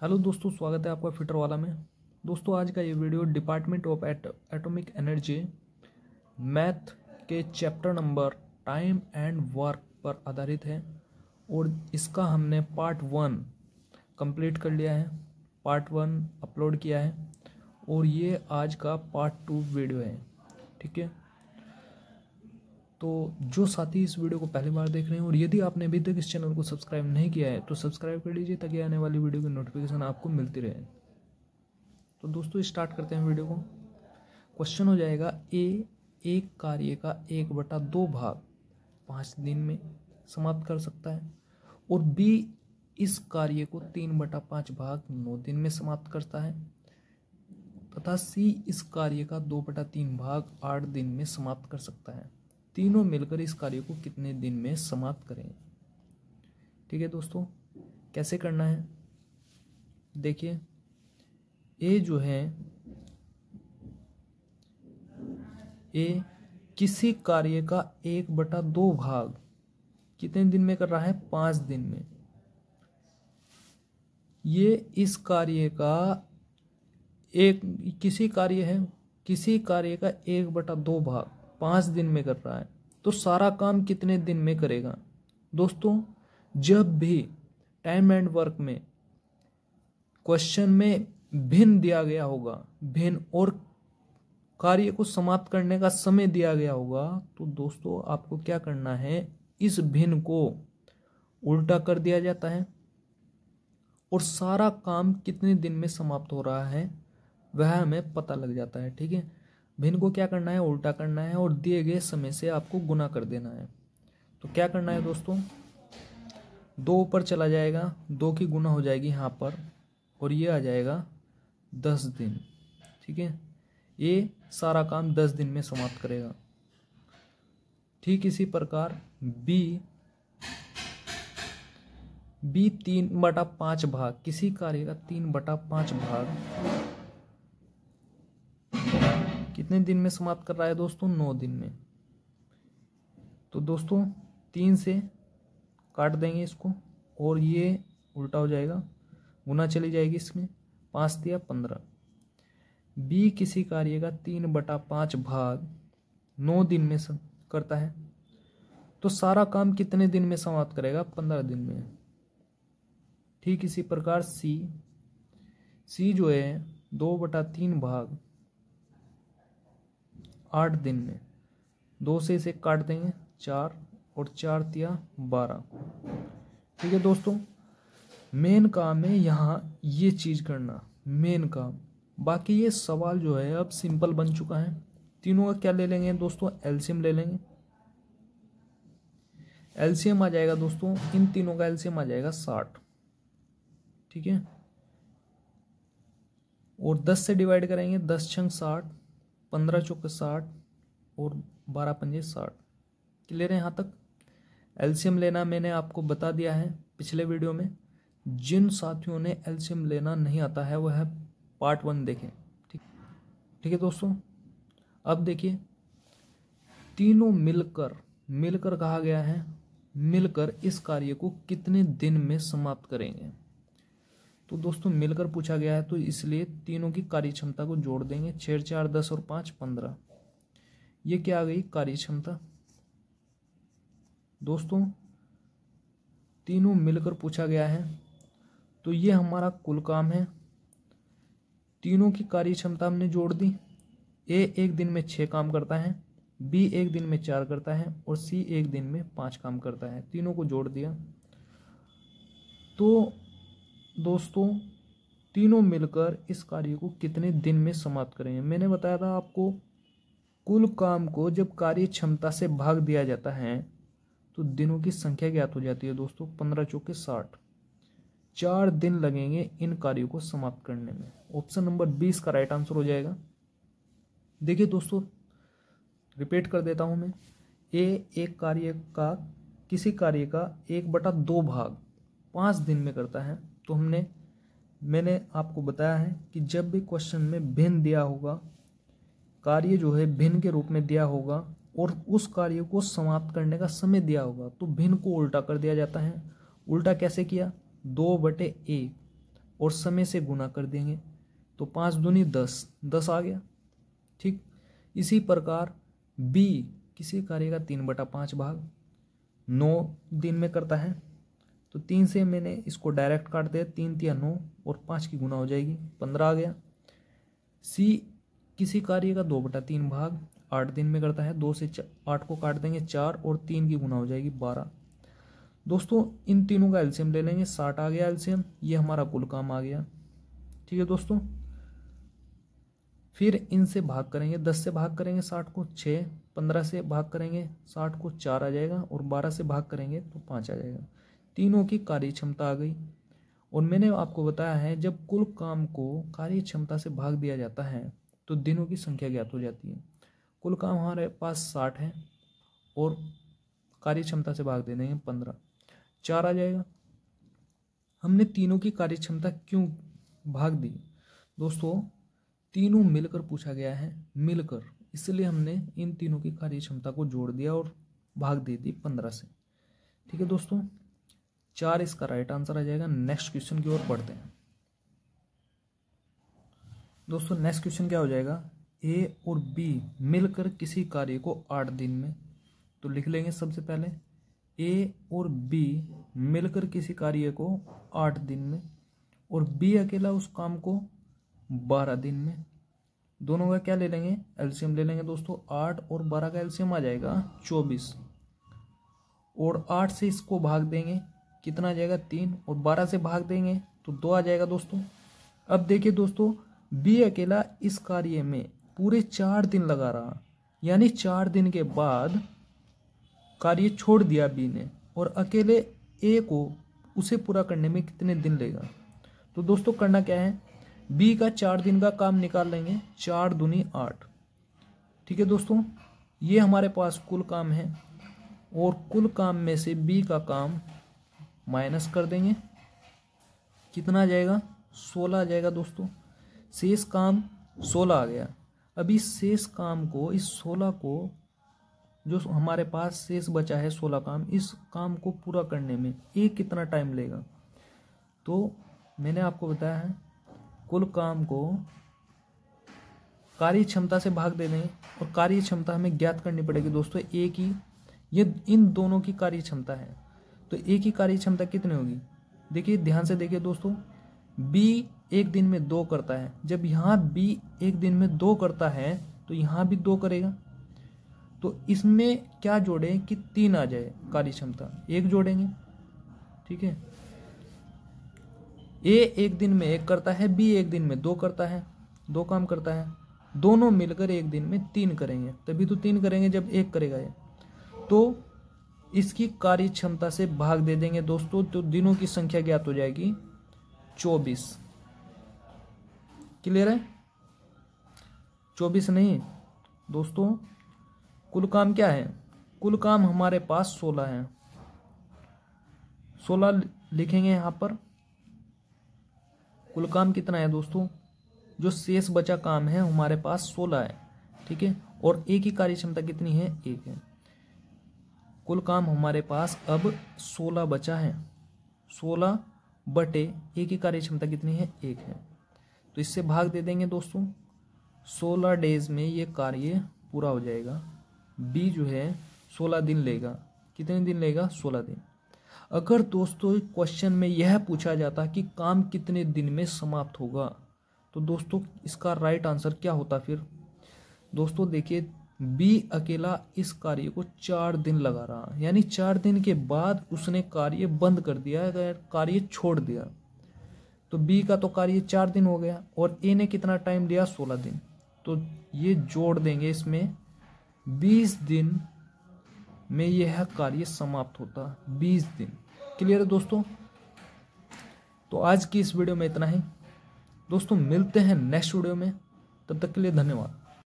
Hello दोस्तों, स्वागत है आपका फिटर वाला में। दोस्तों, आज का ये video department of atomic energy math के chapter number time and work पर आधारित है और इसका हमने पार्ट 1 कंप्लीट कर लिया है। पार्ट 1 अपलोड किया है और ये आज का पार्ट 2 वीडियो है। ठीक है, तो जो साथी इस वीडियो को पहली बार देख रहे हैं और यदि आपने अभी तक इस चैनल को सब्सक्राइब नहीं किया है तो सब्सक्राइब कर लीजिए ताकि आने वाली वीडियो की नोटिफिकेशन आपको मिलती रहे। तो दोस्तों, स्टार्ट करते हैं वीडियो को। क्वेश्चन हो जाएगा एक कार्य का 1/2 भाग 5 दिन में समाप्त कर सकता है और बी इस कार्य को 3/5 भाग 9 दिन में समाप्त करता है तथा सी इस कार्य का 2/3 भाग 8 दिन में समाप्त कर सकता है। तीनों मिलकर इस कार्य को कितने दिन में समाप्त करेंगे। ठीक है दोस्तों, कैसे करना है देखिए। ए जो है, ए किसी कार्य का 1/2 भाग कितने दिन में कर रहा है, 5 दिन में। ये इस कार्य का किसी कार्य का 1/2 भाग 5 दिन में कर रहा है तो सारा काम कितने दिन में करेगा। दोस्तों, जब भी टाइम एंड वर्क में क्वेश्चन में भिन्न दिया गया होगा, भिन्न और कार्य को समाप्त करने का समय दिया गया होगा, तो दोस्तों आपको क्या करना है, इस भिन्न को उल्टा कर दिया जाता है और सारा काम कितने दिन में समाप्त हो रहा है वह हमें पता लग जाता है। ठीक है, भिन्न को क्या करना है, उल्टा करना है और दिए गए समय से आपको गुना कर देना है। तो क्या करना है दोस्तों, 2 ऊपर चला जाएगा, 2 की गुना हो जाएगी यहाँ पर और ये आ जाएगा 10 दिन। ठीक है, ये सारा काम 10 दिन में समाप्त करेगा। ठीक इसी प्रकार बी 3/5 भाग, किसी कार्य का 3/5 भाग कितने दिन में समाप्त कर रहा है दोस्तों, 9 दिन में। तो दोस्तों 3 से काट देंगे इसको और ये उल्टा हो जाएगा, गुना चली जाएगी इसमें, 5 दिया 15। बी किसी कार्य का 3/5 भाग 9 दिन में करता है तो सारा काम कितने दिन में समाप्त करेगा, 15 दिन में। ठीक इसी प्रकार सी जो है 2/3 भाग 8 दिन में। 2 से इसे काट देंगे, 4 और 4 तिया 12। ठीक है दोस्तों, मेन काम है यहाँ ये चीज करना, मेन काम। बाकी ये सवाल जो है अब सिंपल बन चुका है। तीनों का क्या ले लेंगे दोस्तों, एलसीएम ले लेंगे। एलसीएम आ जाएगा दोस्तों, इन तीनों का एलसीएम आ जाएगा 60। ठीक है, और 10 से डिवाइड करेंगे, 10 छंग 60, 15 चौके 60 और 12 पंजे 60। क्लियर है यहाँ तक। एलसीएम लेना मैंने आपको बता दिया है पिछले वीडियो में। जिन साथियों ने एलसीएम लेना नहीं आता है वह पार्ट 1 देखें। ठीक है दोस्तों, अब देखिए तीनों मिलकर कहा गया है, मिलकर इस कार्य को कितने दिन में समाप्त करेंगे। तो दोस्तों मिलकर पूछा गया है तो इसलिए तीनों की कार्य क्षमता को जोड़ देंगे। 6 4 10 और 5 15। ये क्या आ गई, कार्य क्षमता। दोस्तों तीनों मिलकर पूछा गया है तो ये हमारा कुल काम है। तीनों की कार्य क्षमता हमने जोड़ दी। ए 1 दिन में 6 काम करता है, बी 1 दिन में 4 करता है और सी 1 दिन में 5 काम करता है। तीनों को जोड़ दिया तो दोस्तों तीनों मिलकर इस कार्य को कितने दिन में समाप्त करेंगे। मैंने बताया था आपको, कुल काम को जब कार्य क्षमता से भाग दिया जाता है तो दिनों की संख्या ज्ञात हो जाती है दोस्तों। 15 चौके 60, 4 दिन लगेंगे इन कार्यों को समाप्त करने में। ऑप्शन नंबर 20 का राइट आंसर हो जाएगा। देखिए दोस्तों, रिपीट कर देता हूं मैं। किसी कार्य का 1/2 भाग 5 दिन में करता है तो मैंने आपको बताया है कि जब भी क्वेश्चन में भिन्न दिया होगा, कार्य जो है भिन्न के रूप में दिया होगा और उस कार्य को समाप्त करने का समय दिया होगा तो भिन्न को उल्टा कर दिया जाता है। उल्टा कैसे किया, 2/1 और समय से गुना कर देंगे तो 5 दूनी 10, 10 आ गया। ठीक, इसी प्रकार बी किसी कार्य का 3/5 भाग 9 दिन में करता है, तो 3 से मैंने इसको डायरेक्ट काट दिया, 3 तिया 9 और 5 की गुना हो जाएगी 15 आ गया। सी किसी कार्य का 2/3 भाग 8 दिन में करता है, 2 से 8 को काट देंगे 4 और 3 की गुना हो जाएगी 12। दोस्तों इन तीनों का एलसीएम ले लेंगे, 60 आ गया एलसीएम, ये हमारा कुल काम आ गया। ठीक है दोस्तों, फिर इनसे भाग करेंगे, 10 से भाग करेंगे 60 को 6, 15 से भाग करेंगे 60 को 4 आ जाएगा और 12 से भाग करेंगे तो 5 आ जाएगा। तीनों की कार्य क्षमता आ गई। और मैंने आपको बताया है जब कुल काम को कार्य क्षमता से भाग दिया जाता है तो दिनों की संख्या ज्ञात हो जाती है। कुल काम हमारे पास 60 है और कार्य क्षमता से भाग दे देंगे 15, 4 आ जाएगा। हमने तीनों की कार्य क्षमता क्यों भाग दी दोस्तों, तीनों मिलकर पूछा गया है, मिलकर, इसलिए हमने इन तीनों की कार्य क्षमता को जोड़ दिया और भाग दे दी 15 से। ठीक है दोस्तों, 4 इसका राइट आंसर आ जाएगा। नेक्स्ट क्वेश्चन की ओर बढ़ते हैं दोस्तों। नेक्स्ट क्वेश्चन क्या हो जाएगा, ए और बी मिलकर किसी कार्य को 8 दिन में, तो लिख लेंगे सबसे पहले ए और बी मिलकर किसी कार्य को 8 दिन में और बी अकेला उस काम को 12 दिन में। दोनों का क्या ले लेंगे, एलसीएम ले लेंगे दोस्तों। 8 और 12 का एलसीएम आ जाएगा 24 और 8 से इसको भाग देंगे, कितना आ जाएगा 3, और 12 से भाग देंगे तो 2 आ जाएगा दोस्तों। अब देखिए दोस्तों, बी अकेला इस कार्य में पूरे 4 दिन लगा रहा, यानी 4 दिन के बाद कार्य छोड़ दिया बी ने, और अकेले ए को उसे पूरा करने में कितने दिन लेगा। तो दोस्तों करना क्या है, बी का 4 दिन का काम निकाल लेंगे, 4 दूनी 8। ठीक है दोस्तों, ये हमारे पास कुल काम है और कुल काम में से बी का काम माइनस कर देंगे, कितना आ जाएगा 16 आ जाएगा दोस्तों। शेष काम 16 आ गया। अब इस शेष काम को, इस 16 को, जो हमारे पास शेष बचा है 16 काम, इस काम को पूरा करने में ये कितना टाइम लेगा। तो मैंने आपको बताया है कुल काम को कार्य क्षमता से भाग दे देंगे और कार्य क्षमता हमें ज्ञात करनी पड़ेगी दोस्तों। ए की, ये इन दोनों की कार्य क्षमता है, तो ए की कार्य क्षमता कितनी होगी, देखिए ध्यान से देखिए दोस्तों। बी 1 दिन में 2 करता है, जब यहाँ बी 1 दिन में 2 करता है तो यहाँ भी 2 करेगा, तो इसमें क्या जोड़ें कि 3 आ जाए कार्य क्षमता, 1 जोड़ेंगे। ठीक है, ए 1 दिन में 1 करता है, बी 1 दिन में 2 करता है, 2 काम करता है, दोनों मिलकर 1 दिन में 3 करेंगे, तभी तो 3 करेंगे जब 1 करेगा ये, तो इसकी कार्य क्षमता से भाग दे देंगे दोस्तों, तो दिनों की संख्या ज्ञात हो जाएगी 24। क्लियर है, 24 नहीं दोस्तों, कुल काम क्या है, कुल काम हमारे पास 16 है, 16 लिखेंगे यहाँ पर। कुल काम कितना है दोस्तों, जो शेष बचा काम है हमारे पास 16 है। ठीक है, और ए की कार्य क्षमता कितनी है, 1 है। कुल काम हमारे पास अब 16 बचा है, 16 बटे ए की कार्य क्षमता कितनी है, 1 है, तो इससे भाग दे देंगे दोस्तों। 16 डेज में ये कार्य पूरा हो जाएगा। बी जो है 16 दिन लेगा, कितने दिन लेगा, 16 दिन। अगर दोस्तों क्वेश्चन में यह पूछा जाता कि काम कितने दिन में समाप्त होगा, तो दोस्तों इसका राइट आंसर क्या होता फिर। दोस्तों देखिए, बी अकेला इस कार्य को 4 दिन लगा रहा, यानी 4 दिन के बाद उसने कार्य बंद कर दिया, अगर कार्य छोड़ दिया, तो बी का तो कार्य 4 दिन हो गया और ए ने कितना टाइम दिया, 16 दिन, तो ये जोड़ देंगे इसमें, 20 दिन में यह कार्य समाप्त होता, 20 दिन। क्लियर है दोस्तों, तो आज की इस वीडियो में इतना ही दोस्तों, मिलते हैं नेक्स्ट वीडियो में, तब तक के लिए धन्यवाद।